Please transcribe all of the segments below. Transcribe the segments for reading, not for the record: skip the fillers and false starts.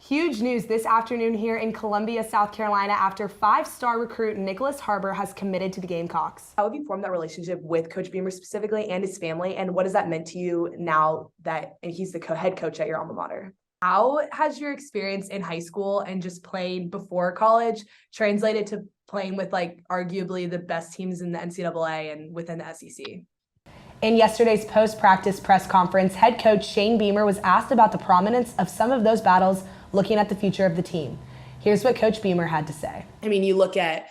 Huge news this afternoon here in Columbia, South Carolina, after five-star recruit Nicholas Harbor has committed to the Gamecocks. How have you formed that relationship with Coach Beamer specifically and his family, and what has that meant to you now that he's the head coach at your alma mater? How has your experience in high school and just playing before college translated to playing with arguably the best teams in the NCAA and within the SEC? In yesterday's post-practice press conference, head coach Shane Beamer was asked about the prominence of some of those battles looking at the future of the team. Here's what Coach Beamer had to say. I mean, you look at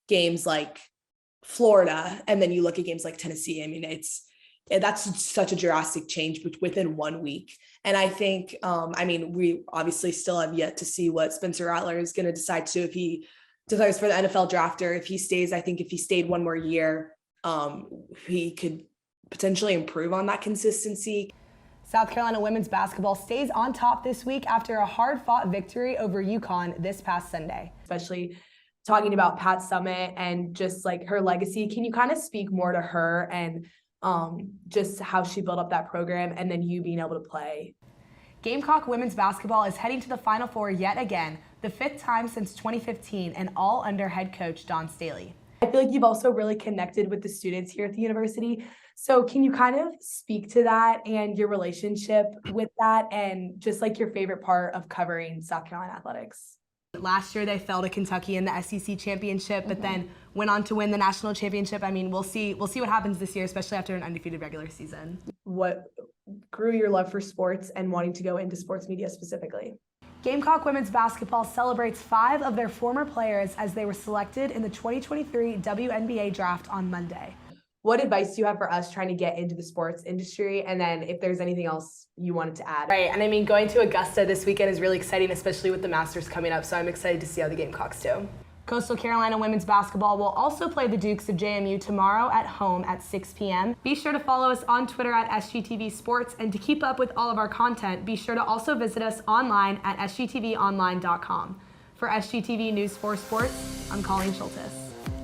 games like Florida, and then you look at games like Tennessee. I mean, that's such a drastic change within 1 week. And I think, we obviously still have yet to see what Spencer Rattler is going to decide to, if he declares for the NFL draft or if he stays. I think if he stayed one more year, he could potentially improve on that consistency. South Carolina women's basketball stays on top this week after a hard-fought victory over UConn this past Sunday. Especially talking about Pat Summitt and just her legacy. Can you kind of speak more to her and just how she built up that program and then you being able to play? Gamecock women's basketball is heading to the Final Four yet again, the fifth time since 2015, and all under head coach Dawn Staley. I feel like you've also really connected with the students here at the university. So can you kind of speak to that and your relationship with that and just your favorite part of covering South Carolina athletics? Last year they fell to Kentucky in the SEC championship, but then went on to win the national championship. I mean, we'll see what happens this year, especially after an undefeated regular season. What grew your love for sports and wanting to go into sports media specifically? Gamecock women's basketball celebrates 5 of their former players as they were selected in the 2023 WNBA draft on Monday. What advice do you have for us trying to get into the sports industry? And then if there's anything else you wanted to add. Right, and I mean, going to Augusta this weekend is really exciting, especially with the Masters coming up, so I'm excited to see how the Gamecocks do. Coastal Carolina women's basketball will also play the Dukes of JMU tomorrow at home at 6 p.m. Be sure to follow us on Twitter at SGTV Sports, and to keep up with all of our content, be sure to also visit us online at sgtvonline.com. For SGTV News 4 Sports, I'm Colleen Schultes.